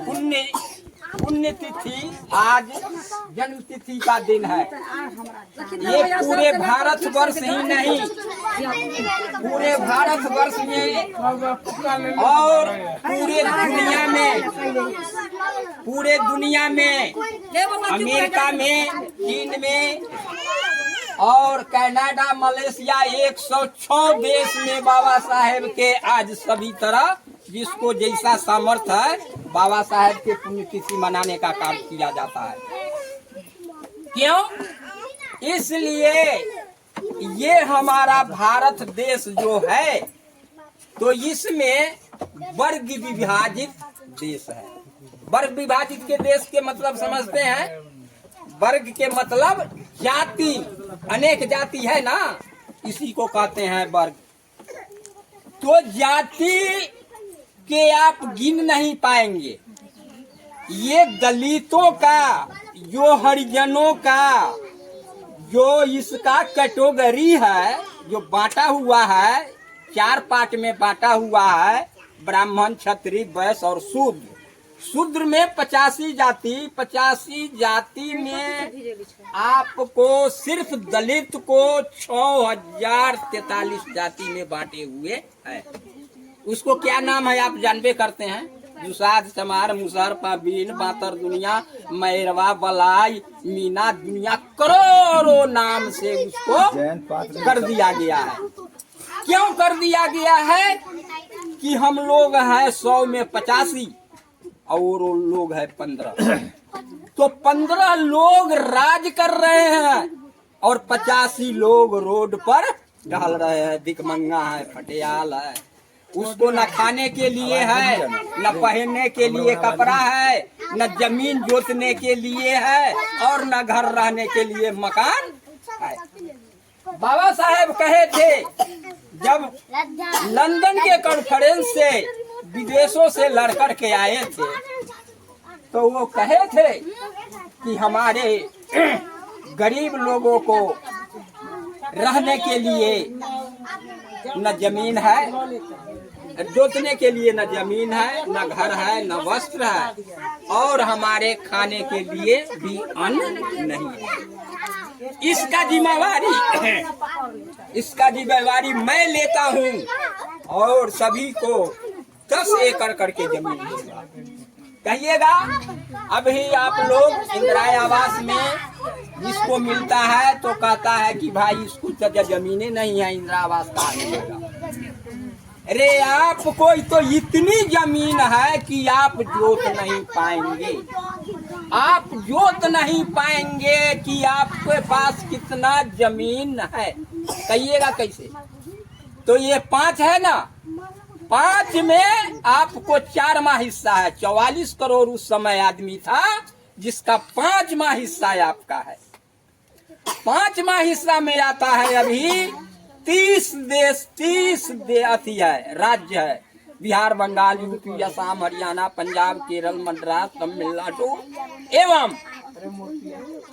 पुण्य पुण्यतिथि आज जन्म तिथि का दिन है। ये पूरे भारतवर्ष ही नहीं, पूरे भारतवर्ष में और पूरे दुनिया में अमेरिका में, चीन में और कनाडा, मलेशिया 106 देश में बाबा साहेब के आज सभी तरह जिसको जैसा सामर्थ्य है बाबा साहेब के पुण्यतिथि मनाने का काम किया जाता है। क्यों? इसलिए ये हमारा भारत देश जो है तो इसमें वर्ग विभाजित देश है। वर्ग विभाजित के देश के मतलब समझते हैं? वर्ग के मतलब जाति, अनेक जाति है ना, इसी को कहते हैं वर्ग। तो जाति के आप गिन नहीं पाएंगे। ये दलितों का, जो हरिजनों का, जो इसका कैटेगरी है, जो बांटा हुआ है, 4 पार्ट में बांटा हुआ है, ब्राह्मण, क्षत्रिय, वैश्य और शूद्र। शूद्र में 85 जाति, 85 जाति में आपको सिर्फ दलित को 6043 जाति में बांटे हुए है। उसको क्या नाम है आप जानबे करते हैं? जुसाद, चमार, मुसहर, पाबीन, बातर दुनिया, मैरवा, बलाई, मीना, दुनिया, करोड़ों नाम से उसको कर दिया गया है। क्यों कर दिया गया है? कि हम लोग हैं 100 में 85 और लोग है 15, तो 15 लोग राज कर रहे हैं और 85 लोग रोड पर टहल रहे हैं। भिखमंगा है, फटियाल है, उसको न खाने के लिए है, न पहनने के लिए कपड़ा है, न जमीन जोतने के लिए है और न घर रहने के लिए मकान है। बाबा साहेब कहे थे जब लंदन के कॉन्फ्रेंस से विदेशों से लड़कर के आए थे तो वो कहे थे कि हमारे गरीब लोगों को रहने के लिए न जमीन है, जोतने के लिए न जमीन है, न घर है, न वस्त्र है और हमारे खाने के लिए भी अन्न नहीं है। इसका जिम्मेवारी मैं लेता हूँ और सभी को 10 एकड़ करके जमीन दूंगा। कहिएगा अभी आप लोग इंदिरा आवास में जिसको मिलता है तो कहता है कि भाई इसको जमीनें नहीं है, इंदिरा आवास कहाँ मिलेगा? अरे आपको तो इतनी जमीन है कि आप जोत नहीं पाएंगे। आप जोत नहीं पाएंगे कि आपके पास कितना जमीन है। कहिएगा कैसे? तो ये 5 है ना, 5 में आपको 4वां हिस्सा है। 44 करोड़ उस समय आदमी था जिसका 5वां हिस्सा आपका है। 5वां हिस्सा में आता है अभी 30 अथी है, राज्य है। बिहार, बंगाल, यूपी, असम, हरियाणा, पंजाब, केरल, मद्रास, तमिलनाडु एवं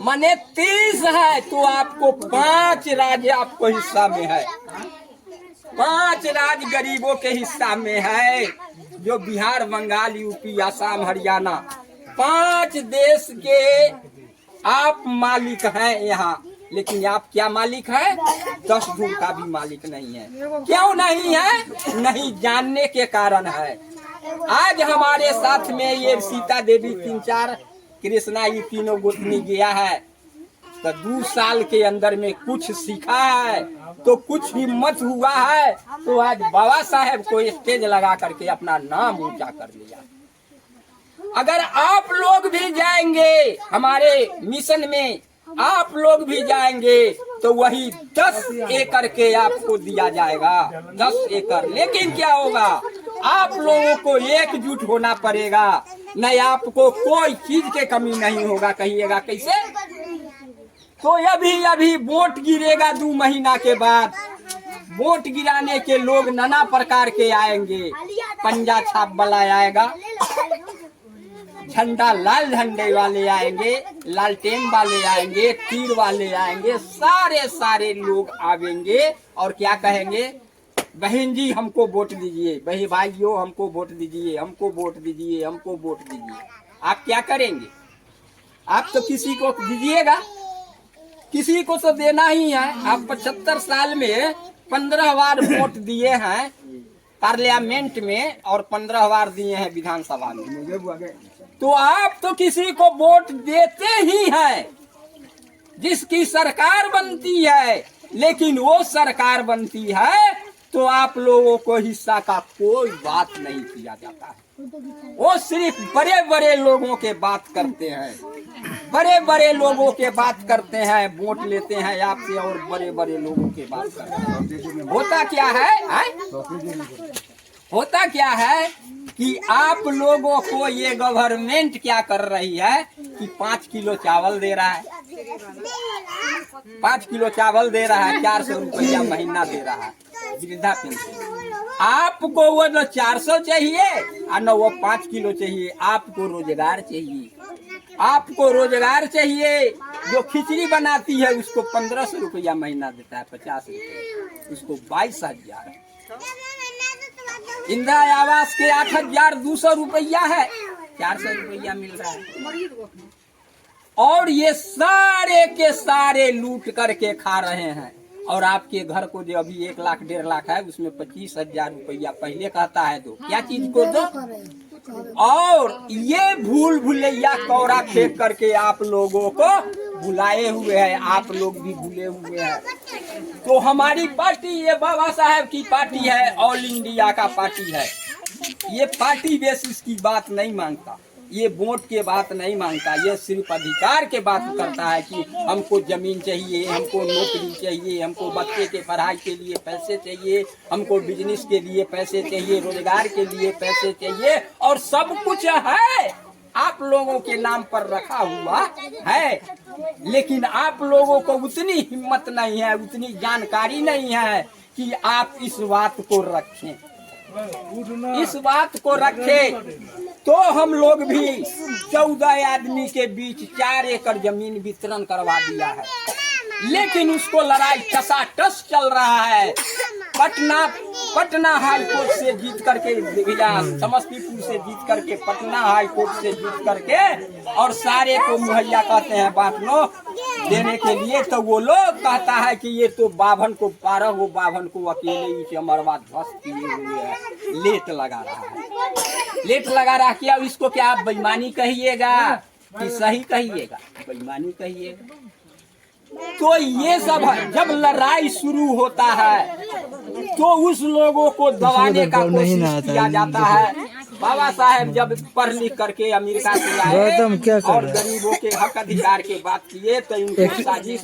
माने 30 है। तो आपको 5 राज्य आपको हिस्सा में है। 5 राज्य गरीबों के हिस्सा में है, जो बिहार, बंगाल, यूपी, असम, हरियाणा 5 देश के आप मालिक हैं यहाँ। लेकिन आप क्या मालिक है? 10 धूल का भी मालिक नहीं है। क्यों नहीं है? नहीं जानने के कारण है। आज हमारे साथ में ये सीता देवी 3-4 कृष्णा ये तीनों गोतनी गया है तो 2 साल के अंदर में कुछ सीखा है तो कुछ हिम्मत हुआ है तो आज बाबा साहेब को स्टेज लगा करके अपना नाम ऊंचा कर लिया। अगर आप लोग भी जाएंगे हमारे मिशन में, आप लोग भी जाएंगे तो वही 10 एकड़ के आपको दिया जाएगा। 10 एकड़। लेकिन क्या होगा? आप लोगों को एकजुट होना पड़ेगा, नहीं आपको कोई चीज के कमी नहीं होगा। कहिएगा कैसे? तो अभी वोट गिरेगा 2 महीना के बाद। वोट गिराने के लोग नाना प्रकार के आएंगे। पंजा छाप वाला आएगा, झंडा लाल झंडे वाले आएंगे, लालटेन वाले आएंगे, तीर वाले आएंगे, सारे लोग आवेंगे और क्या कहेंगे? बहन जी हमको वोट दीजिए, भाई भाइयों हमको वोट दीजिए, हमको वोट दीजिए, हमको वोट दीजिए, आप क्या करेंगे? आप तो किसी को दीजिएगा, किसी को तो देना ही है। आप 75 साल में 15 बार वोट दिए हैं पार्लियामेंट में और 15 बार दिए हैं विधानसभा में, तो आप तो किसी को वोट देते ही हैं जिसकी सरकार बनती है, लेकिन वो सरकार बनती है तो आप लोगों को हिस्सा का कोई बात नहीं किया जाता है। वो सिर्फ बड़े बड़े लोगों के बात करते हैं, बड़े बड़े लोगों के बात करते हैं, वोट लेते हैं आपसे और बड़े बड़े लोगों के बात करते हैं। होता क्या है? होता क्या है कि आप लोगों को ये गवर्नमेंट क्या कर रही है कि 5 किलो चावल दे रहा है, 5 किलो चावल दे रहा है, 400 रुपया महीना दे रहा है वृद्धा पेंशन। आपको वो न 400 चाहिए और न वो 5 किलो चाहिए, आपको रोजगार चाहिए, आपको रोजगार चाहिए। जो खिचड़ी बनाती है उसको 1500 रुपया महीना देता है, 50 रुपये, उसको 22,000। इंदिरा आवास के 8,200 रुपया है, 400 रुपया मिल रहा है। और ये सारे के सारे लूट करके खा रहे हैं। और आपके घर को जो अभी 1 लाख 1.5 लाख है उसमें 25,000 रुपया पहले कहता है दो, क्या चीज को दो। और ये भूल भुलैया कौड़ा फेंक करके आप लोगों को बुलाए हुए हैं, आप लोग भी भूले हुए हैं। तो हमारी पार्टी ये बाबा साहब की पार्टी है, ऑल इंडिया का पार्टी है। ये पार्टी बेसिस की बात नहीं मांगता, ये वोट के बात नहीं मांगता, ये सिर्फ अधिकार के बात करता है कि हमको जमीन चाहिए, हमको नौकरी चाहिए, हमको बच्चे के पढ़ाई के लिए पैसे चाहिए, हमको बिजनेस के लिए पैसे चाहिए, रोजगार के लिए पैसे चाहिए, और सब कुछ है आप लोगों के नाम पर रखा हुआ है। लेकिन आप लोगों को उतनी हिम्मत नहीं है, उतनी जानकारी नहीं है कि आप इस बात को रखें, इस बात को रखें। तो हम लोग भी 14 आदमी के बीच 4 एकड़ जमीन वितरण करवा दिया है, लेकिन उसको लड़ाई टसाटस चल रहा है। पटना हाई कोर्ट से जीत करके, समस्तीपुर से जीत करके, पटना हाई कोर्ट से जीत करके, और सारे को मुहैया कहते हैं बांट लो देने के लिए। तो वो लोग कहता है कि ये तो बाभन को 12 गो बाभन को अकेले ही चमरवा ध्वस्त किए हुए है, लेट लगा रहा है, लेट लगा रहा। क्या इसको क्या आप बेईमानी कहिएगा कि सही कहिएगा? बेईमानी कहिएगा। तो ये सब जब लड़ाई शुरू होता है तो उस लोगों को दबाने का कोशिश किया जाता है। बाबा साहेब जब पढ़ लिख करके अमेरिका से आए और गरीबों के हक अधिकार की बात किए तो इनको साजिश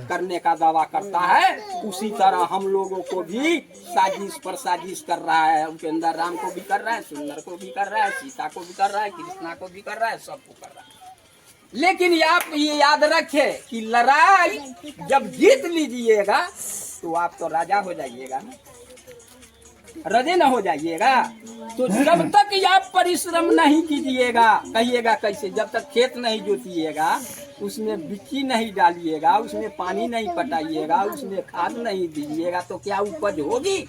करने का दावा करता है। उसी तरह हम लोगों को भी साजिश पर साजिश कर रहा है। उपेंद्र राम को भी कर रहा है, सुंदर को भी कर रहा है, सीता को भी कर रहा है, कृष्णा को भी कर रहा है, सबको कर रहा है। लेकिन आप ये याद रखें कि लड़ाई जब जीत लीजिएगा तो आप तो राजा हो जाइएगा ना, रजे न हो जाइएगा। तो जब तक आप परिश्रम नहीं कीजिएगा, कहिएगा कैसे, जब तक खेत नहीं जोतिएगा, उसमें बिक्की नहीं डालिएगा, उसमें पानी नहीं पटाइएगा, उसमें खाद नहीं दीजिएगा, तो क्या उपज होगी?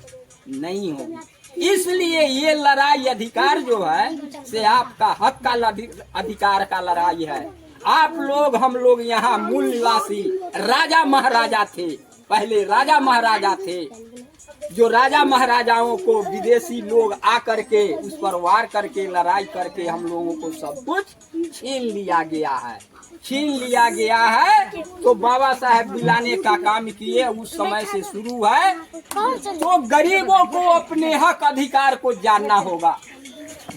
नहीं होगी। इसलिए ये लड़ाई अधिकार जो है से आपका हक का अधिकार का लड़ाई है। आप लोग, हम लोग यहाँ मूल निवासी राजा महाराजा थे, पहले राजा महाराजा थे। जो राजा महाराजाओं को विदेशी लोग आकर के उस पर वार करके, लड़ाई करके हम लोगों को सब कुछ छीन लिया गया है, छीन लिया गया है। तो बाबा साहेब दिलाने का काम किए उस समय से शुरू है। तो गरीबों को अपने हक अधिकार को जानना होगा,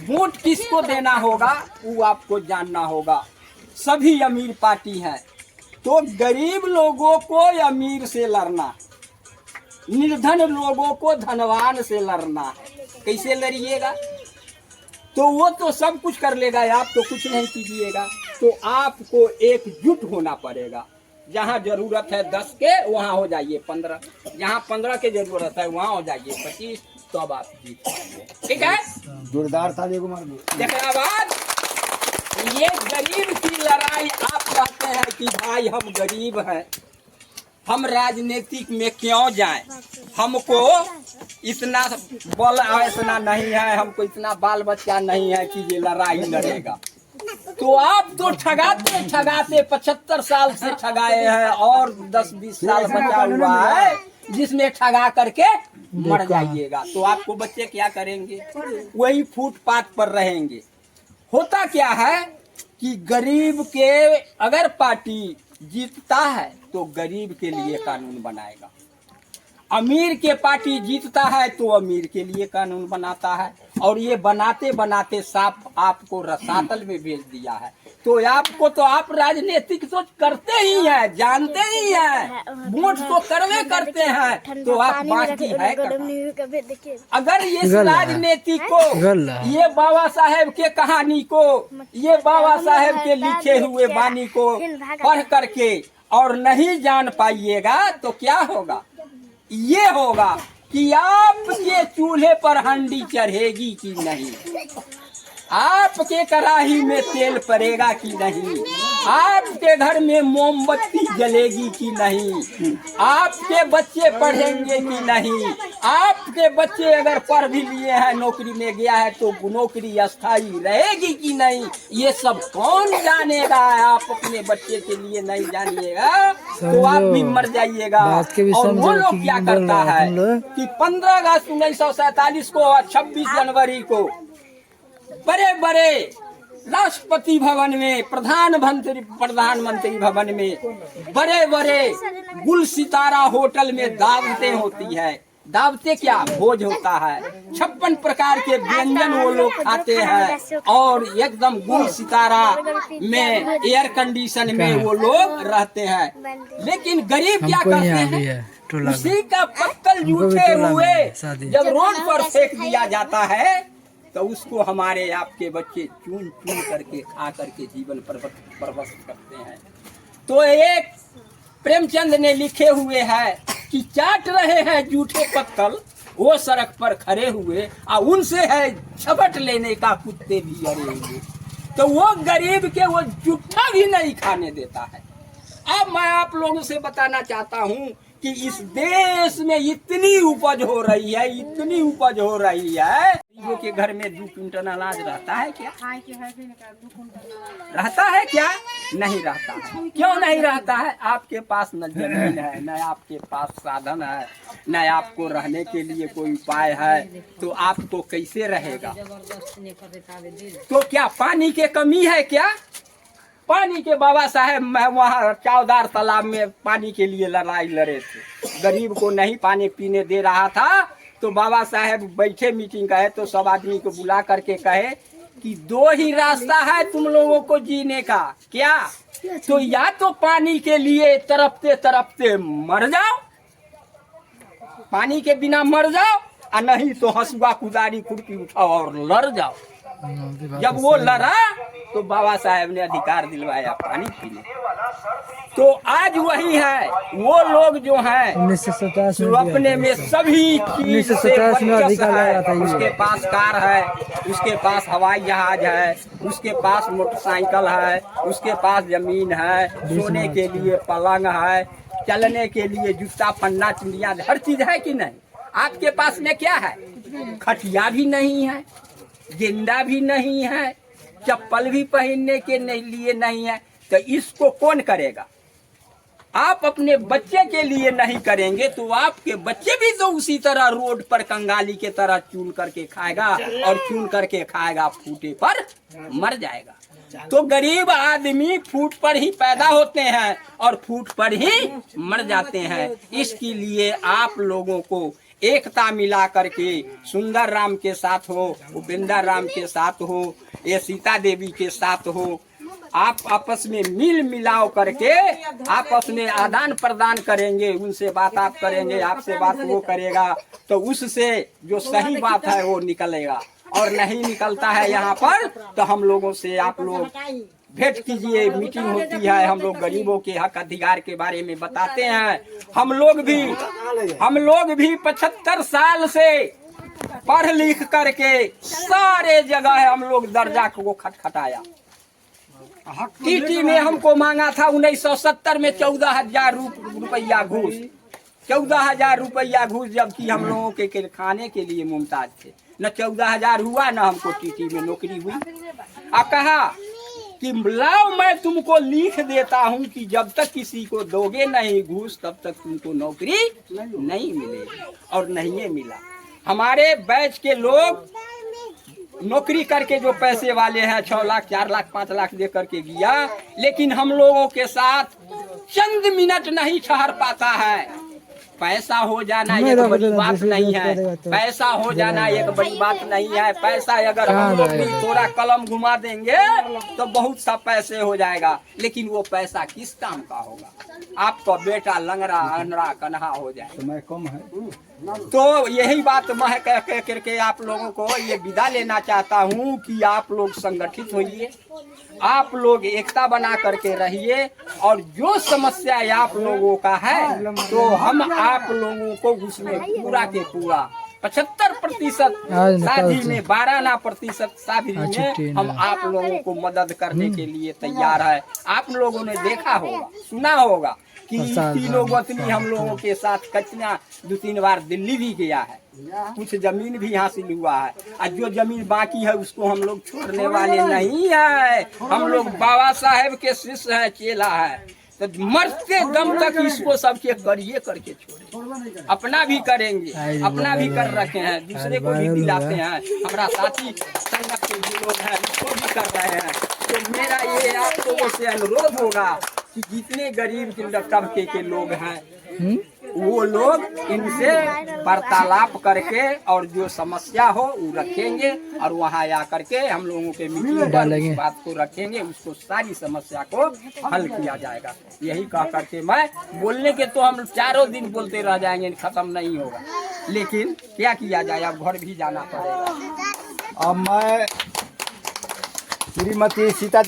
वोट किसको देना होगा वो आपको जानना होगा। सभी अमीर पार्टी है, तो गरीब लोगों को अमीर से लड़ना, निर्धन लोगों को धनवान से लड़ना है। कैसे लड़िएगा? तो वो तो सब कुछ कर लेगा, आप तो कुछ नहीं कीजिएगा। तो आपको एकजुट होना पड़ेगा। जहाँ जरूरत है 10 के वहाँ हो जाइए 15, जहाँ 15 के जरूरत है वहाँ हो जाइए 25, तब आप जीत पाएंगे। ठीक है, जोरदार ताली को मार दो। देखने बाद ये गरीब की लड़ाई, आप कहते हैं कि भाई हम गरीब हैं, हम राजनीतिक में क्यों जाएं? हमको इतना बल इतना नहीं है, हमको इतना बाल बच्चा नहीं है कि ये लड़ाई लड़ेगा। तो आप तो ठगाते ठगाते 75 साल से ठगाए हैं और 10-20 साल बचा हुआ है जिसमें ठगा करके मर जाइएगा। तो आपको बच्चे क्या करेंगे? वही फुटपाथ पर रहेंगे। होता क्या है कि गरीब के अगर पार्टी जीतता है तो गरीब के लिए कानून बनाएगा, अमीर के पार्टी जीतता है तो अमीर के लिए कानून बनाता है, और ये बनाते बनाते साफ आपको रसातल में भेज दिया है। तो आपको तो आप राजनीतिक तो करते ही हैं, जानते ही हैं, वोट तो करवे करते हैं, तो आप बाकी है कहाँ? अगर इस राजनीति को, ये बाबा साहेब के कहानी को, ये बाबा साहेब के लिखे हुए वाणी को पढ़ करके और नहीं जान पाइएगा तो क्या होगा? ये होगा कि आपके चूल्हे पर हंडी चढ़ेगी कि नहीं, आपके कढ़ाई में तेल पड़ेगा कि नहीं, आपके घर में मोमबत्ती जलेगी कि नहीं, आपके बच्चे पढ़ेंगे कि नहीं, आपके बच्चे अगर पढ़ भी लिए हैं, नौकरी में गया है तो नौकरी स्थायी रहेगी कि नहीं, ये सब कौन जानेगा? आप अपने बच्चे के लिए नहीं जानिएगा तो आप भी मर जाइएगा। और वो लोग क्या करता है कि 15 अगस्त 1947 को और 26 जनवरी को बड़े बड़े राष्ट्रपति भवन में, प्रधानमंत्री भवन में, बड़े बड़े गुल सितारा होटल में दावतें होती है। दावतें क्या? भोज होता है, 56 प्रकार के व्यंजन वो लोग खाते हैं और एकदम गुल सितारा में एयर कंडीशन में वो लोग रहते हैं। लेकिन गरीब क्या करते हैं? उसी का पत्तल जूठे हुए जब रोड पर फेंक दिया जाता है तो उसको हमारे आपके बच्चे चून चून करके खा करके जीवन प्रवस्त करते हैं। तो एक प्रेमचंद ने लिखे हुए है कि चाट रहे हैं जूठे पत्तल वो सड़क पर खड़े हुए, और उनसे है झपट लेने का कुत्ते भी अरे हुए। तो वो गरीब के वो जूठा भी नहीं खाने देता है। अब मैं आप लोगों से बताना चाहता हूँ कि इस देश में इतनी उपज हो रही है, इतनी उपज हो रही है, गरीबों के घर में 2 क्विंटल अनाज रहता है क्या? रहता है क्या? नहीं रहता है। क्यों नहीं रहता है? आपके पास न जमीन है, न आपके पास साधन है, न आपको रहने के लिए कोई उपाय है, तो आपको कैसे रहेगा? तो क्या पानी की कमी है क्या? पानी के बाबा साहेब मैं वहाँ चौदार तालाब में पानी के लिए लड़ाई लड़े थे, गरीब को नहीं पानी पीने दे रहा था, तो बाबा साहेब बैठे मीटिंग का है तो सब आदमी को बुला करके कहे कि 2 ही रास्ता है तुम लोगों को जीने का, क्या? तो या तो पानी के लिए तरपते तरपते मर जाओ, पानी के बिना मर जाओ, और नहीं तो हंसुआ कुदारी खुरपी उठाओ और लड़ जाओ। जब वो लड़ा तो बाबा साहेब ने अधिकार दिलवाया पानी पीने। तो आज वही है, वो लोग जो हैं 1987 अपने में सभी चीज से है, उसके पास कार है, उसके पास हवाई जहाज है, उसके पास मोटरसाइकिल है, उसके पास जमीन है, सोने के लिए पलंग है, चलने के लिए जूता पन्ना चिड़िया हर चीज है कि नहीं? आपके पास में क्या है? खटिया भी नहीं है, गेंदा भी नहीं है, चप्पल भी पहनने के लिए नहीं है, तो इसको कौन करेगा? आप अपने बच्चे के लिए नहीं करेंगे तो आपके बच्चे भी तो उसी तरह रोड पर कंगाली के तरह चून करके खाएगा, और चून करके खाएगा फूटे पर मर जाएगा। तो गरीब आदमी फूट पर ही पैदा होते हैं और फूट पर ही मर जाते हैं। इसके लिए आप लोगों को एकता मिला करके सुंदर राम के साथ हो, उपेंद्र राम के साथ हो, ये सीता देवी के साथ हो, आप आपस में मिल मिलाव करके आपस में आदान प्रदान करेंगे, उनसे बात आप करेंगे, आपसे बात वो करेगा, तो उससे जो सही बात है वो निकलेगा। और नहीं निकलता है यहाँ पर तो हम लोगों से आप लोग भेंट कीजिए, मीटिंग होती है, हम लोग गरीबों के हक अधिकार के बारे में बताते हैं। हम लोग भी 75 साल से पढ़ लिख करके सारे जगह हम लोग दर्जा को खटखटाया, टीटी में हमको मांगा था 1970 में 14,000 रुपया घूस। 14,000 रुपया घूस, जबकि हम लोगों के खाने के लिए मुमताज थे। न 14,000 हुआ न हमको टीटी में नौकरी हुई। कहा कि लाओ मैं तुमको लिख देता हूँ कि जब तक किसी को दोगे नहीं घूस तब तक तुमको नौकरी नहीं मिलेगी, और नहीं मिला। हमारे बैच के लोग नौकरी करके जो पैसे वाले हैं 6 लाख 4 लाख 5 लाख दे करके गया, लेकिन हम लोगों के साथ चंद मिनट नहीं ठहर पाता है। पैसा हो जाना एक बड़ी बात नहीं है, पैसा हो जाना एक बड़ी बात नहीं है। पैसा अगर हम लोग भी थोड़ा कलम घुमा देंगे तो बहुत सा पैसे हो जाएगा, लेकिन वो पैसा किस काम का होगा? आपका बेटा लंगड़ा अनड़ा कन्हा हो जाए। समय कम है तो यही बात मैं कह करके आप लोगों को ये विदा लेना चाहता हूँ कि आप लोग संगठित होइए, आप लोग एकता बना करके रहिए, और जो समस्या आप लोगों का है तो हम आप लोगों को उसमें पूरा के पूरा 75% शादी में 12% शादी में हम आप लोगों को मदद करने के लिए तैयार है। आप लोगों ने देखा होगा, सुना होगा कि तीनों वतनी हम लोगों के साथ कचना 2-3 बार दिल्ली भी गया है, कुछ जमीन भी हासिल हुआ है। और जो जमीन बाकी है उसको हम लोग छोड़ने वाले नहीं है। हम लोग बाबा साहेब के शिष्य है, चेला है, तो मरते दम तक इसको सबके करिए करके छोड़े। अपना भी करेंगे, अपना भी कर रखे हैं, दूसरे को भी दिलाते हैं। हमारा साथी संगत के जो लोग हैं उसको भी कर रहे हैं। तो मेरा ये आप लोगों से अनुरोध होगा कि जितने गरीब तबके के लोग हैं वो लोग इनसे वार्तालाप करके और जो समस्या हो वो रखेंगे, और वहाँ आकर के हम लोगों के मीटिंग पर उस बात को रखेंगे, उसको सारी समस्या को हल किया जाएगा। यही कह करके मैं बोलने के तो हम 4 दिन बोलते रह जाएंगे, खत्म नहीं होगा, लेकिन क्या किया जाए, अब घर भी जाना पड़ेगा। अब मैं श्रीमती सीता